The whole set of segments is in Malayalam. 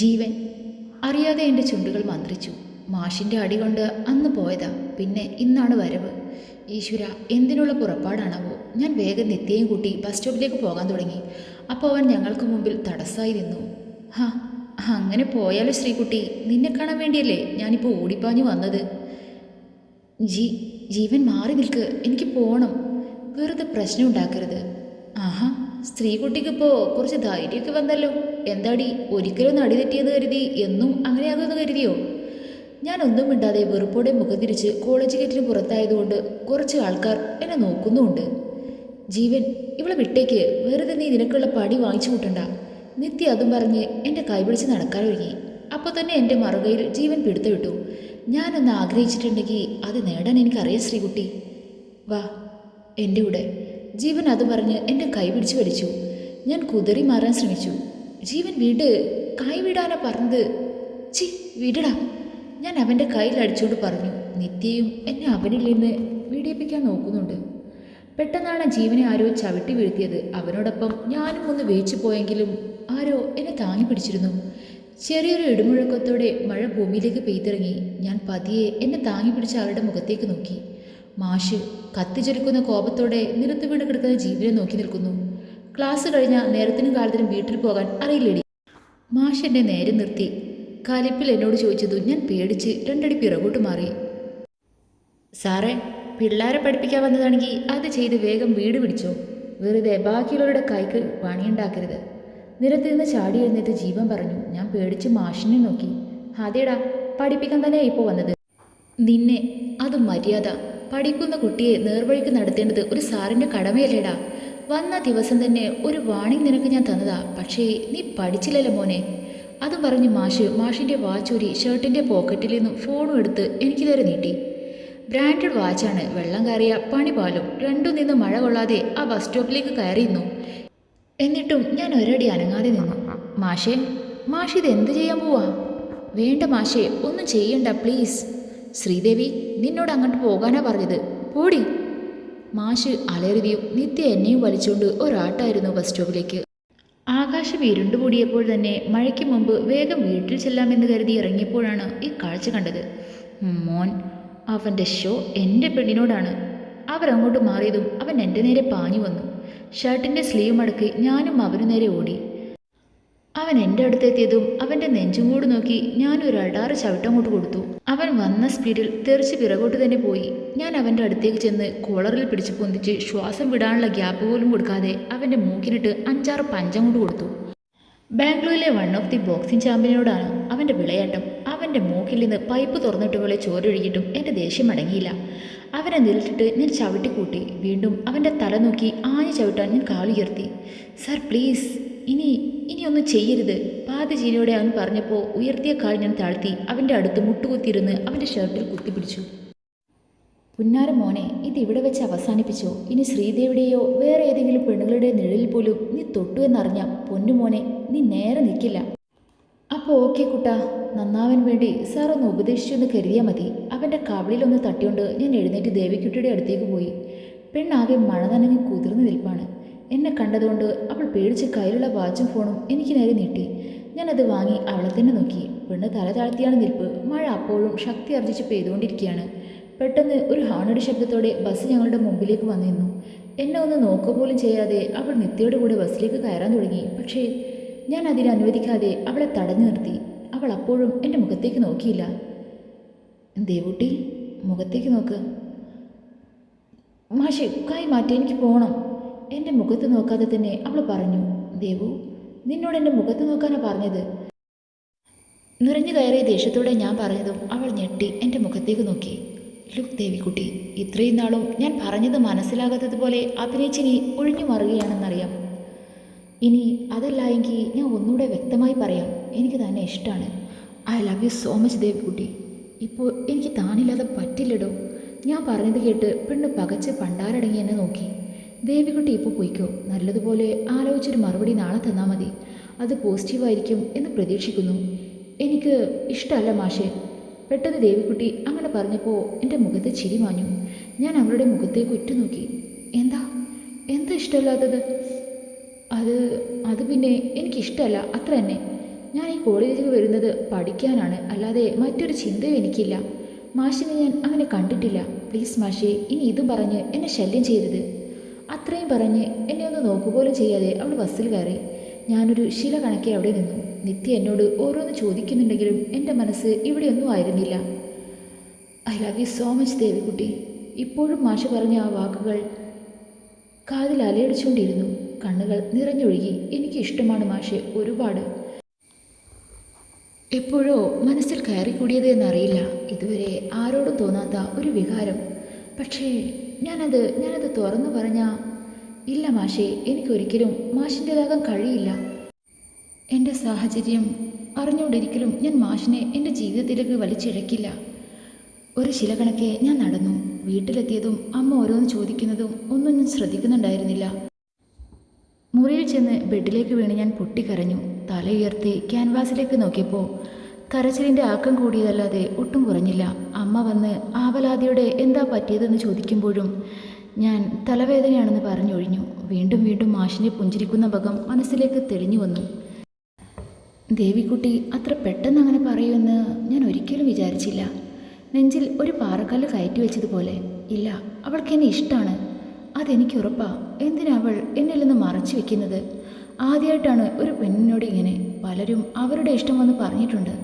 ജീവൻ അറിയാതെ എൻ്റെ ചുണ്ടുകൾ മന്ത്രിച്ചു. മാഷിൻ്റെ അടി കൊണ്ട് അന്ന് പോയതാ, പിന്നെ ഇന്നാണ് വരവ്. ഈശ്വര, എന്തിനുള്ള പുറപ്പാടാണാവോ. ഞാൻ വേഗം നിത്യയും കൂട്ടി ബസ് സ്റ്റോപ്പിലേക്ക് പോകാൻ തുടങ്ങി. അപ്പോൾ അവൻ ഞങ്ങൾക്ക് മുമ്പിൽ തടസ്സമായി നിന്നു. ഹാ, അങ്ങനെ പോയാലോ ശ്രീകുട്ടി, നിന്നെ കാണാൻ വേണ്ടിയല്ലേ ഞാനിപ്പോൾ ഓടിപ്പാഞ്ഞു വന്നത്. ജീവൻ മാറി നിൽക്ക്, എനിക്ക് പോകണം. വെറുതെ പ്രശ്നം ഉണ്ടാക്കരുത്. ആഹാ, സ്ത്രീകുട്ടിക്കിപ്പോൾ കുറച്ച് ധൈര്യമൊക്കെ വന്നല്ലോ. എന്താടി, ഒരിക്കലും നടി തെറ്റിയെന്ന് കരുതി എന്നും അങ്ങനെയാകുമെന്ന് കരുതിയോ? ഞാനൊന്നും മിണ്ടാതെ വെറുപ്പോടെ മുഖം തിരിച്ച് കോളേജ് ഗേറ്റിന് പുറത്തായതുകൊണ്ട് കുറച്ച് ആൾക്കാർ എന്നെ നോക്കുന്നുമുണ്ട്. ജീവൻ, ഇവളെ വിട്ടേക്ക്, വെറുതെ നീ നിനക്കുള്ള പടി വാങ്ങിച്ചു കൂട്ടണ്ട. നിത്യ അതും പറഞ്ഞ് എൻ്റെ കൈപിടിച്ച് നടക്കാനൊരുങ്ങി. അപ്പോൾ തന്നെ എൻ്റെ മറുകയിൽ ജീവൻ പിടുത്തമിട്ടു. ഞാനൊന്ന് ആഗ്രഹിച്ചിട്ടുണ്ടെങ്കിൽ അത് നേടാൻ എനിക്കറിയാം ശ്രീകുട്ടി. വാ എൻ്റെ കൂടെ. ജീവൻ അത് പറഞ്ഞ് എൻ്റെ കൈ പിടിച്ച് വലിച്ചു. ഞാൻ കുതറി മാറാൻ ശ്രമിച്ചു. ജീവൻ വിട്, കൈ വിടാനാ പറഞ്ഞത്. ചി, വിടടാ, ഞാൻ അവൻ്റെ കയ്യിൽ അടിച്ചുകൊണ്ട് പറഞ്ഞു. നിത്യയും എന്നെ അവനിൽ നിന്ന് വീടിപ്പിക്കാൻ നോക്കുന്നുണ്ട്. പെട്ടെന്നാണ് ജീവനെ ആരോ ചവിട്ടി വീഴ്ത്തിയത്. അവനോടൊപ്പം ഞാനും ഒന്ന് വേച്ചു പോയെങ്കിലും ആരോ എന്നെ താങ്ങി പിടിച്ചിരുന്നു. ചെറിയൊരു ഇടിമുഴക്കത്തോടെ മഴ ഭൂമിയിലേക്ക് പെയ്തിറങ്ങി. ഞാൻ പതിയെ എന്നെ താങ്ങി പിടിച്ച ആളുടെ മുഖത്തേക്ക് നോക്കി. മാഷ് കത്തിച്ചൊരുക്കുന്ന കോപത്തോടെ നിലത്ത് വീണ് കിടക്കുന്ന ജീവനെ നോക്കി നിൽക്കുന്നു. ക്ലാസ് കഴിഞ്ഞ നേരത്തിനും കാലത്തിനും വീട്ടിൽ പോകാൻ അറിയില്ലേടി. മാഷ് എന്നെ നേരെ നിർത്തി കലിപ്പിൽ എന്നോട് ചോദിച്ചതു ഞാൻ പേടിച്ച് രണ്ടടി പിറകോട്ട് മാറി. സാറേ, പിള്ളേരെ പഠിപ്പിക്കാൻ വന്നതാണെങ്കിൽ അത് ചെയ്ത് വേഗം വീട് പിടിച്ചോ. വെറുതെ ബാക്കിയുള്ളവരുടെ കൈക്ക് പണിയുണ്ടാക്കരുത്. നിരത്തിൽ നിന്ന് ചാടി എഴുന്നേറ്റ് ജീവൻ പറഞ്ഞു. ഞാൻ പേടിച്ച് മാഷിനെ നോക്കി. അതേടാ, പഠിപ്പിക്കാൻ തന്നെയാണ് ഇപ്പോൾ വന്നത്. നിന്നെ, അത് മര്യാദ. പഠിക്കുന്ന കുട്ടിയെ നേർവഴിക്ക് നടത്തേണ്ടത് ഒരു സാറിൻ്റെ കടമയല്ലേടാ. വന്ന ദിവസം തന്നെ ഒരു വാണിംഗ് നിനക്ക് ഞാൻ തന്നതാ, പക്ഷേ നീ പഠിച്ചില്ലല്ലോ മോനെ. അതും പറഞ്ഞ് മാഷിൻ്റെ വാച്ചൂരി ഷർട്ടിൻ്റെ പോക്കറ്റിൽ നിന്നും ഫോണും എടുത്ത് എനിക്ക് നേരെ നീട്ടി. ബ്രാൻഡഡ് വാച്ചാണ്. വെള്ളം കയറിയ പണി പാലും. രണ്ടും നിന്ന് മഴ കൊള്ളാതെ ആ ബസ് സ്റ്റോപ്പിലേക്ക് കയറിയിരുന്നു. എന്നിട്ടും ഞാൻ ഒരടി അനങ്ങാതെ നിന്നു. മാഷ് ഇത് എന്ത് ചെയ്യാൻ പോവാ? വേണ്ട മാഷേ, ഒന്നും ചെയ്യണ്ട പ്ലീസ്. ശ്രീദേവി, നിന്നോട് അങ്ങോട്ട് പോകാനാ പറഞ്ഞത്, പോടി. മാഷ് അലറിയും നിത്യ എന്നെയും വലിച്ചുകൊണ്ട് ഒരാട്ടായിരുന്നു ബസ് സ്റ്റോപ്പിലേക്ക്. ആകാശം ഇരുണ്ടുകൂടിയപ്പോൾ തന്നെ മഴയ്ക്ക് മുമ്പ് വേഗം വീട്ടിൽ ചെല്ലാമെന്ന് കരുതി ഇറങ്ങിയപ്പോഴാണ് ഈ കാഴ്ച കണ്ടത്. മോൻ, അവൻ്റെ ഷോ എൻ്റെ പെണ്ണിനോടാണ്. അവരങ്ങോട്ട് മാറിയതും അവൻ എൻ്റെ നേരെ പാഞ്ഞു വന്നു. ഷർട്ടിൻ്റെ സ്ലീവ് മടക്കി ഞാനും അവനു നേരെ ഓടി. അവൻ എൻ്റെ അടുത്തെത്തിയതും അവൻ്റെ നെഞ്ചും നോക്കി ഞാനൊരു അടാറ് ചവിട്ടങ്ങോട്ട് കൊടുത്തു. അവൻ വന്ന സ്പീഡിൽ തെറിച്ച് പിറകോട്ട് തന്നെ പോയി. ഞാൻ അവൻ്റെ അടുത്തേക്ക് ചെന്ന് കോളറിൽ പിടിച്ച് പൊന്തിച്ച് ശ്വാസം വിടാനുള്ള ഗ്യാപ്പ് പോലും കൊടുക്കാതെ അവൻ്റെ മൂക്കിനിട്ട് 5-6 പഞ്ചങ്ങോട്ട് കൊടുത്തു. ബാംഗ്ലൂരിലെ വൺ ഓഫ് ദി ബോക്സിംഗ് ചാമ്പ്യനോടാണ് അവൻ്റെ വിളയാട്ടം. അവൻ്റെ മൂക്കിൽ നിന്ന് പൈപ്പ് തുറന്നിട്ട് പോലെ ചോരൊഴുകിയിട്ടും എൻ്റെ ദേഷ്യം അടങ്ങിയില്ല. അവനെ നിലത്തിട്ട് ഞാൻ ചവിട്ടിക്കൂട്ടി. വീണ്ടും അവൻ്റെ തല നോക്കി ആഞ്ഞു ചവിട്ടാൻ ഞാൻ കാലുയർത്തി. സർ പ്ലീസ്, ഇനിയൊന്നും ചെയ്യരുത്. പാതി ചീനയോടെ അവൻ പറഞ്ഞപ്പോൾ ഉയർത്തിയ കാൽ ഞാൻ താഴ്ത്തി അവൻ്റെ അടുത്ത് മുട്ടുകുത്തിയിരുന്ന് അവൻ്റെ ഷർട്ടിൽ കുത്തിപ്പിടിച്ചു. പുന്നാര മോനെ, ഇതിവിടെ വെച്ച് അവസാനിപ്പിച്ചോ. ഇനി ശ്രീദേവിയുടെയോ വേറെ ഏതെങ്കിലും പെണ്ണുങ്ങളുടെ നിഴലിൽ പോലും നീ തൊട്ടു എന്നറിഞ്ഞാൽ പൊന്നുമോനെ, നീ നേരെ നിൽക്കില്ല. അപ്പോൾ ഓക്കെ കുട്ടാ, നന്നാവാൻ വേണ്ടി സാർ ഒന്ന് ഉപദേശിച്ചു എന്ന് കരുതിയാൽ മതി. അവൻ്റെ കവിളിലൊന്ന് തട്ടിയോണ്ട് ഞാൻ എഴുന്നേറ്റ് ദേവിക്കുട്ടിയുടെ അടുത്തേക്ക് പോയി. പെണ്ണാകെ മഴ നനഞ്ഞ് കുതിർന്ന് നിൽപ്പാണ്. എന്നെ കണ്ടതുകൊണ്ട് അവൾ പേടിച്ച് കയ്യിലുള്ള വാച്ചും ഫോണും എനിക്ക് നേരെ നീട്ടി. ഞാനത് വാങ്ങി അവളെ തന്നെ നോക്കി. പെണ്ണ് തല താഴ്ത്തിയാണ് നിൽപ്പ്. മഴ അപ്പോഴും ശക്തി ആർജിച്ച് പെയ്തുകൊണ്ടിരിക്കുകയാണ്. പെട്ടെന്ന് ഒരു ഹാണടി ശബ്ദത്തോടെ ബസ് ഞങ്ങളുടെ മുമ്പിലേക്ക് വന്നു നിന്നു. എന്നെ ഒന്ന് നോക്കുക പോലും ചെയ്യാതെ അവൾ നിത്യയുടെ കൂടെ ബസ്സിലേക്ക് കയറാൻ തുടങ്ങി. പക്ഷേ ഞാൻ അതിനെ അനുവദിക്കാതെ അവളെ തടഞ്ഞു നിർത്തി. അവൾ അപ്പോഴും എൻ്റെ മുഖത്തേക്ക് നോക്കിയില്ല. ദേവൂട്ടി, മുഖത്തേക്ക് നോക്ക്. മാഷെ, കൈ മാറ്റി, എനിക്ക് പോകണം. എൻ്റെ മുഖത്ത് നോക്കാതെ തന്നെ അവൾ പറഞ്ഞു. ദേവു, നിന്നോട് എൻ്റെ മുഖത്ത് നോക്കാനാണ് പറഞ്ഞത്. നിറഞ്ഞു കയറിയ ദേഷ്യത്തോടെ ഞാൻ പറഞ്ഞതും അവൾ ഞെട്ടി എൻ്റെ മുഖത്തേക്ക് നോക്കി. ലുക്ക് ദേവിക്കുട്ടി, ഇത്രയും നാളും ഞാൻ പറഞ്ഞത് മനസ്സിലാകാത്തതുപോലെ അഭിനയിച്ചിനി ഒഴിഞ്ഞു മാറുകയാണെന്നറിയാം. ഇനി അതല്ല എങ്കിൽ ഞാൻ ഒന്നുകൂടെ വ്യക്തമായി പറയാം. എനിക്ക് തന്നെ ഇഷ്ടമാണ്. I love you so much Devikutty. ഇപ്പോൾ എനിക്ക് താനില്ലാതെ പറ്റില്ലടോ. ഞാൻ പറഞ്ഞത് കേട്ട് പെണ്ണ് പകച്ച് പണ്ടാരടങ്ങി എന്നെ നോക്കി. ദേവിക്കുട്ടി ഇപ്പോൾ പോയിക്കോ. നല്ലതുപോലെ ആലോചിച്ചൊരു മറുപടി നാളെ തന്നാൽ മതി. അത് പോസിറ്റീവായിരിക്കും എന്ന് പ്രതീക്ഷിക്കുന്നു. എനിക്ക് ഇഷ്ടമല്ല മാഷേ. പെട്ടെന്ന് ദേവിക്കുട്ടി അങ്ങനെ പറഞ്ഞപ്പോൾ എൻ്റെ മുഖത്ത് ചിരി മാഞ്ഞു. ഞാൻ അവളുടെ മുഖത്തേക്ക് ഉറ്റുനോക്കി. എന്താ ഇഷ്ടമല്ലാത്തത്? അത് പിന്നെ എനിക്കിഷ്ടമല്ല, അത്ര തന്നെ. ഞാൻ ഈ കോളേജിലേക്ക് വരുന്നത് പഠിക്കാനാണ്, അല്ലാതെ മറ്റൊരു ചിന്തയും എനിക്കില്ല. മാഷിനെ ഞാൻ അങ്ങനെ കണ്ടിട്ടില്ല. പ്ലീസ് മാഷേ, ഇനി ഇതും പറഞ്ഞ് എന്നെ ശല്യം ചെയ്തത്. അത്രയും പറഞ്ഞ് എന്നെ ഒന്ന് നോക്കുപോലും ചെയ്യാതെ അവൾ ബസ്സിൽ കയറി. ഞാനൊരു ശില കണക്കെ അവിടെ നിന്നു. നിത്യ എന്നോട് ഓരോന്ന് ചോദിക്കുന്നുണ്ടെങ്കിലും എൻ്റെ മനസ്സ് ഇവിടെയൊന്നും ആയിരുന്നില്ല. I love you so much Devikutty. ഇപ്പോഴും മാഷ് പറഞ്ഞ ആ വാക്കുകൾ കാതിൽ അലയടിച്ചുകൊണ്ടിരുന്നു. കണ്ണുകൾ നിറഞ്ഞൊഴുകി. എനിക്ക് ഇഷ്ടമാണ് മാഷെ, ഒരുപാട്. എപ്പോഴോ മനസ്സിൽ കയറിക്കൂടിയത് എന്നറിയില്ല. ഇതുവരെ ആരോടും തോന്നാത്ത ഒരു വികാരം. പക്ഷേ ഞാനത് തുറന്നു പറഞ്ഞ ഇല്ല മാഷേ, എനിക്കൊരിക്കലും മാഷിൻ്റെതാകാൻ കഴിയില്ല. എൻ്റെ സാഹചര്യം അറിഞ്ഞുകൊണ്ടിരിക്കലും ഞാൻ മാഷിനെ എൻ്റെ ജീവിതത്തിലേക്ക് വലിച്ചിഴക്കില്ല. ഒരു ശില കണക്കെ ഞാൻ നടന്നു. വീട്ടിലെത്തിയതും അമ്മ ഓരോന്ന് ചോദിക്കുന്നതും ഒന്നും ഞാൻ ശ്രദ്ധിക്കുന്നുണ്ടായിരുന്നില്ല. മുറിയിൽ ചെന്ന് ബെഡിലേക്ക് വീണ് ഞാൻ പൊട്ടിക്കരഞ്ഞു. തല ഉയർത്തി ക്യാൻവാസിലേക്ക് നോക്കിയപ്പോൾ കരച്ചിലിൻ്റെ ആക്കം കൂടിയതല്ലാതെ ഒട്ടും കുറഞ്ഞില്ല. അമ്മ വന്ന് ആവലാതിയോടെ എന്താ പറ്റിയതെന്ന് ചോദിക്കുമ്പോഴും ഞാൻ തലവേദനയാണെന്ന് പറഞ്ഞൊഴിഞ്ഞു. വീണ്ടും വീണ്ടും മാഷിനെ പുഞ്ചിരിക്കുന്ന മുഖം മനസ്സിലേക്ക് തെളിഞ്ഞു വന്നു. ദേവിക്കുട്ടി അത്ര പെട്ടെന്ന് അങ്ങനെ പറയുമെന്ന് ഞാൻ ഒരിക്കലും വിചാരിച്ചില്ല. നെഞ്ചിൽ ഒരു പാറക്കല്ല് കയറ്റി വെച്ചതുപോലെ. ഇല്ല, അവൾക്ക് എന്നെ ഇഷ്ടമാണ്, അതെനിക്ക് ഉറപ്പാ. എന്തിനാ അവൾ എന്നിൽ നിന്ന് മറച്ചു വെക്കുന്നത്? ആദ്യമായിട്ടാണ് ഒരു പെണ്ണിനോട് ഇങ്ങനെ. പലരും അവരുടെ ഇഷ്ടം വന്ന് പറഞ്ഞിട്ടുണ്ട്.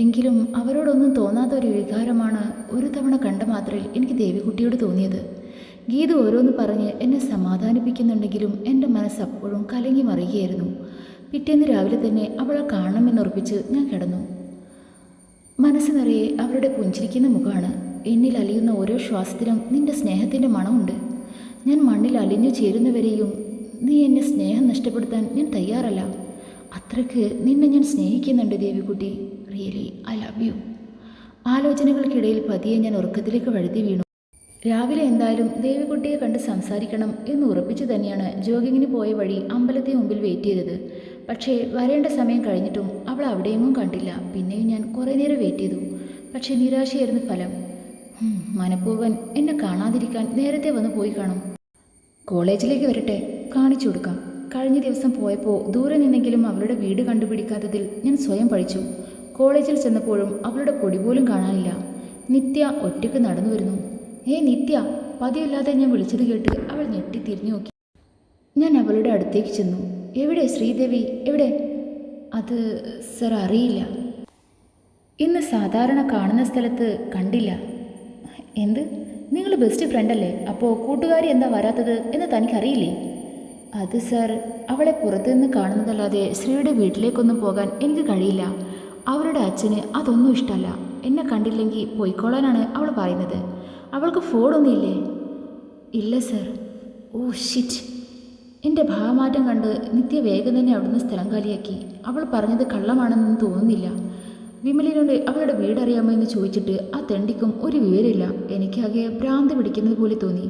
എങ്കിലും അവരോടൊന്നും തോന്നാത്ത ഒരു വികാരമാണ് ഒരു തവണ കണ്ട മാത്രയിൽ എനിക്ക് ദേവിക്കുട്ടിയോട് തോന്നിയത്. ഗീത ഓരോന്ന് പറഞ്ഞ് എന്നെ സമാധാനിപ്പിക്കുന്നുണ്ടെങ്കിലും എൻ്റെ മനസ്സ് അപ്പോഴും കലങ്ങി മറിയുകയായിരുന്നു. പിറ്റേന്ന് രാവിലെ തന്നെ അവളെ കാണണമെന്നുറപ്പിച്ച് ഞാൻ കിടന്നു. മനസ്സ് നിറയെ അവരുടെ പുഞ്ചിരിക്കുന്ന മുഖമാണ്. എന്നിൽ അലിയുന്ന ഓരോ ശ്വാസത്തിലും നിന്റെ സ്നേഹത്തിൻ്റെ മണമുണ്ട്. ഞാൻ മണ്ണിൽ അലിഞ്ഞു ചേരുന്നവരെയും നീ എന്നെ സ്നേഹം നഷ്ടപ്പെടുത്താൻ ഞാൻ തയ്യാറല്ല. അത്രയ്ക്ക് നിന്നെ ഞാൻ സ്നേഹിക്കുന്നുണ്ട് Devikutty. Really I love you. ആലോചനകൾക്കിടയിൽ പതിയെ ഞാൻ ഉറക്കത്തിലേക്ക് വഴുതി വീണു. രാവിലെ എന്തായാലും ദേവിക്കുട്ടിയെ കണ്ട് സംസാരിക്കണം എന്ന് ഉറപ്പിച്ചു തന്നെയാണ് ജോഗിങ്ങിന് പോയ വഴി അമ്പലത്തിന് മുമ്പിൽ വെയിറ്റ് ചെയ്തത്. പക്ഷേ വരേണ്ട സമയം കഴിഞ്ഞിട്ടും അവൾ അവിടെയെങ്ങും കണ്ടില്ല. പിന്നെയും ഞാൻ കുറേ നേരം വെയിറ്റ് ചെയ്തു. പക്ഷേ നിരാശയായിരുന്നു ഫലം. മനഃപൂർവ്വം എന്നെ കാണാതിരിക്കാൻ നേരത്തെ വന്ന് പോയി കാണും. കോളേജിലേക്ക് വരട്ടെ, കാണിച്ചു കൊടുക്കാം. കഴിഞ്ഞ ദിവസം പോയപ്പോൾ ദൂരെ നിന്നെങ്കിലും അവളുടെ വീട് കണ്ടുപിടിക്കാത്തതിൽ ഞാൻ സ്വയം പഴിച്ചു. കോളേജിൽ ചെന്നപ്പോഴും അവളുടെ പൊടി പോലും കാണാനില്ല. നിത്യ ഒറ്റയ്ക്ക് നടന്നു വരുന്നു. നിത്യ, പതിവില്ലാതെ ഞാൻ വിളിച്ചത് കേട്ട് അവൾ ഞെട്ടി തിരിഞ്ഞു നോക്കി. ഞാൻ അവളുടെ അടുത്തേക്ക് ചെന്നു. എവിടെ ശ്രീദേവി, എവിടെ? അത് സർ അറിയില്ല. ഇന്ന് സാധാരണ കാണുന്ന സ്ഥലത്ത് കണ്ടില്ല. എന്ത്? നിങ്ങൾ ബെസ്റ്റ് ഫ്രണ്ടല്ലേ? അപ്പോൾ കൂട്ടുകാരി എന്താ വരാത്തത് എന്ന് തനിക്കറിയില്ലേ? അത് സർ, അവളെ പുറത്തുനിന്ന് കാണുന്നതല്ലാതെ ശ്രീയുടെ വീട്ടിലേക്കൊന്നും പോകാൻ എനിക്ക് കഴിയില്ല. അവരുടെ അച്ഛന് അതൊന്നും ഇഷ്ടമല്ല. എന്നെ കണ്ടില്ലെങ്കിൽ പോയിക്കോളാനാണ് അവൾ പറയുന്നത്. അവൾക്ക് ഫോണൊന്നും ഇല്ലേ? ഇല്ല സർ. Oh shit. എൻ്റെ ഭാവമാറ്റം കണ്ട് നിത്യ വേഗം തന്നെ അവിടുന്ന് സ്ഥലം കാലിയാക്കി. അവൾ പറഞ്ഞത് കള്ളമാണെന്നൊന്നും തോന്നുന്നില്ല. വിമലിനോട് അവളുടെ വീടറിയാമോ എന്ന് ചോദിച്ചിട്ട് ആ തെണ്ടിക്കും ഒരു വിവരമില്ല. എനിക്കാകെ ഭ്രാന്ത് പിടിക്കുന്നത് പോലെ തോന്നി.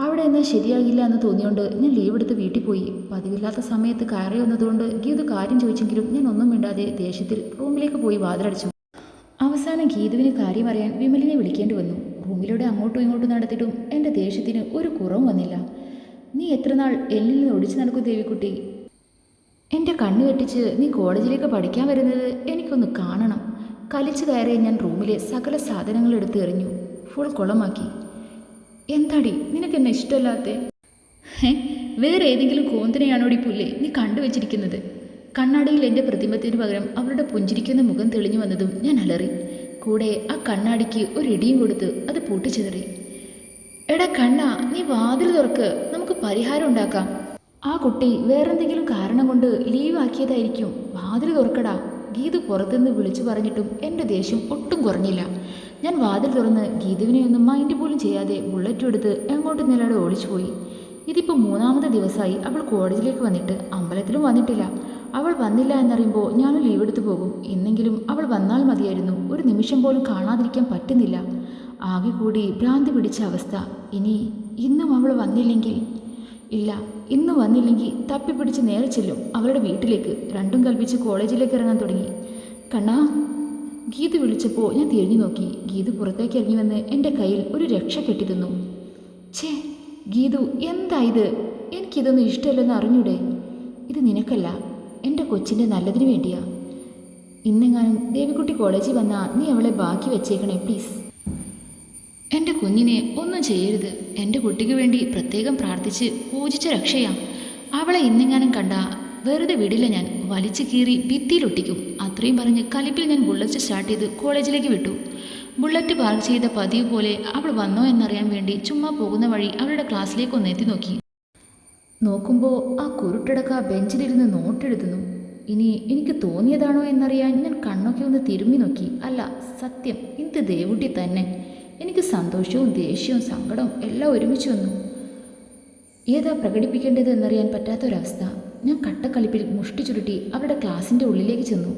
അവിടെ എന്നാൽ ശരിയാകില്ല എന്ന് തോന്നിയോണ്ട് ഞാൻ ലീവ് എടുത്ത് വീട്ടിൽ പോയി. പതിവില്ലാത്ത സമയത്ത് കയറി വന്നതുകൊണ്ട് ഗീതു കാര്യം ചോദിച്ചെങ്കിലും ഞാൻ ഒന്നും മിണ്ടാതെ ദേഷ്യത്തിൽ റൂമിലേക്ക് പോയി വാതിലടച്ചു. അവസാനം ഗീതുവിന് കാര്യം അറിയാൻ വിമലിനെ വിളിക്കേണ്ടി വന്നു. റൂമിലൂടെ അങ്ങോട്ടും ഇങ്ങോട്ടും നടത്തിയിട്ടും എൻ്റെ ദേഷ്യത്തിന് ഒരു കുറവും വന്നില്ല. നീ എത്ര നാൾ എന്നിൽ നിന്ന് ഒടിച്ചു നടക്കും ദേവിക്കുട്ടി? എൻ്റെ കണ്ണ് വെട്ടിച്ച് നീ കോളേജിലേക്ക് പഠിക്കാൻ വരുന്നത് എനിക്കൊന്ന് കാണണം. കലിച്ചു കയറിയ ഞാൻ റൂമിലെ സകല സാധനങ്ങൾ എടുത്ത് എറിഞ്ഞു. ഫുൾ കുളമാക്കി. എന്താടി നിനക്കെന്നെ ഇഷ്ടമല്ലാത്തേ? വേറെ ഏതെങ്കിലും കോന്തനെയാണോടി പുല്ലേ നീ കണ്ടുവച്ചിരിക്കുന്നത്? കണ്ണാടിയിൽ എൻ്റെ പ്രതിബദ്ധത്തിന് പകരം അവളുടെ പുഞ്ചിരിക്കുന്ന മുഖം തെളിഞ്ഞു വന്നതും ഞാൻ അലറി. കൂടെ ആ കണ്ണാടിക്ക് ഒരു ഇടിയും കൊടുത്ത് അത് പൊട്ടിച്ചെതറി. എടാ കണ്ണാ, നീ വാതിൽ തുറക്ക്, നമുക്ക് പരിഹാരം ഉണ്ടാക്കാം. ആ കുട്ടി വേറെന്തെങ്കിലും കാരണം കൊണ്ട് ലീവ് ആക്കിയതായിരിക്കും. വാതിൽ തുറക്കടാ. ഗീതു പുറത്തുനിന്ന് വിളിച്ചു പറഞ്ഞിട്ടും എൻ്റെ ദേഷ്യം ഒട്ടും കുറഞ്ഞില്ല. ഞാൻ വാതിൽ തുറന്ന് ഗീതുവിനെ ഒന്നും മൈൻഡ് പോലും ചെയ്യാതെ ബുള്ളറ്റും എടുത്ത് എങ്ങോട്ട് നിലയുടെ ഓടിച്ചു പോയി. ഇതിപ്പോൾ 3ാമത്തെ ദിവസമായി അവൾ കോളേജിലേക്ക് വന്നിട്ട്. അമ്പലത്തിലും വന്നിട്ടില്ല. അവൾ വന്നില്ല എന്നറിയുമ്പോൾ ഞാനും ലീവ് എടുത്തു പോകും. ഇന്നെങ്കിലും അവൾ വന്നാൽ മതിയായിരുന്നു. ഒരു നിമിഷം പോലും കാണാതിരിക്കാൻ പറ്റുന്നില്ല. ആകെ കൂടി ഭ്രാന്തി പിടിച്ച അവസ്ഥ. ഇന്നും അവൾ വന്നില്ലെങ്കിൽ, ഇല്ല ഇന്ന് വന്നില്ലെങ്കിൽ തപ്പിപ്പിടിച്ച് നേരെ ചെല്ലും അവളുടെ വീട്ടിലേക്ക്. രണ്ടും കൽപ്പിച്ച് കോളേജിലേക്ക് ഇറങ്ങാൻ തുടങ്ങി. കണ്ണാ, ഗീതു വിളിച്ചപ്പോൾ ഞാൻ തിരിഞ്ഞു നോക്കി. ഗീതു പുറത്തേക്ക് ഇറങ്ങി വന്ന് എൻ്റെ കയ്യിൽ ഒരു രക്ഷ കെട്ടിത്തന്നു. ഛേ ഗീതു, എന്താ ഇത്? എനിക്കിതൊന്നും ഇഷ്ടമല്ലെന്ന് അറിഞ്ഞൂടെ? ഇത് നിനക്കല്ല, എൻ്റെ കൊച്ചിൻ്റെ നല്ലതിന് വേണ്ടിയാ. ഇന്നെങ്ങാനും ദേവിക്കുട്ടി കോളേജിൽ വന്നാൽ നീ അവളെ ബാക്കി വെച്ചേക്കണേ പ്ലീസ്. എൻ്റെ കുഞ്ഞിനെ ഒന്നും ചെയ്യരുത്. എൻ്റെ കുട്ടിക്ക് വേണ്ടി പ്രത്യേകം പ്രാർത്ഥിച്ച് പൂജിച്ച രക്ഷയാ. അവളെ ഇന്നെങ്ങാനും കണ്ട വെറുതെ വിടില്ല, ഞാൻ വലിച്ചു കീറി ഭിത്തിയിലൊട്ടിക്കും. അത്രയും പറഞ്ഞ് കലിപ്പിൽ ഞാൻ ബുള്ളറ്റ് സ്റ്റാർട്ട് ചെയ്ത് കോളേജിലേക്ക് വിട്ടു. ബുള്ളറ്റ് പാർക്ക് ചെയ്ത പതിവ് പോലെ അവൾ വന്നോ എന്നറിയാൻ വേണ്ടി ചുമ്മാ പോകുന്ന വഴി അവളുടെ ക്ലാസ്സിലേക്ക് ഒന്ന് എത്തി നോക്കി. നോക്കുമ്പോൾ ആ കുരുട്ടടക്ക ബെഞ്ചിലിരുന്ന് നോട്ടെഴുതുന്നു. ഇനി എനിക്ക് തോന്നിയതാണോ എന്നറിയാൻ ഞാൻ കണ്ണൊക്കെ ഒന്ന് തിരുമ്മി നോക്കി. അല്ല, സത്യം ഇത് ദേവുട്ടി തന്നെ. എനിക്ക് സന്തോഷവും ദേഷ്യവും സങ്കടവും എല്ലാം ഒരുമിച്ച് വന്നു. ഏതാ പ്രകടിപ്പിക്കേണ്ടത് എന്നറിയാൻ പറ്റാത്തൊരവസ്ഥ. ഞാൻ കട്ടക്കളിപ്പിൽ മുഷ്ടി ചുരുട്ടി അവരുടെ ക്ലാസ്സിൻ്റെ ഉള്ളിലേക്ക് ചെന്നു.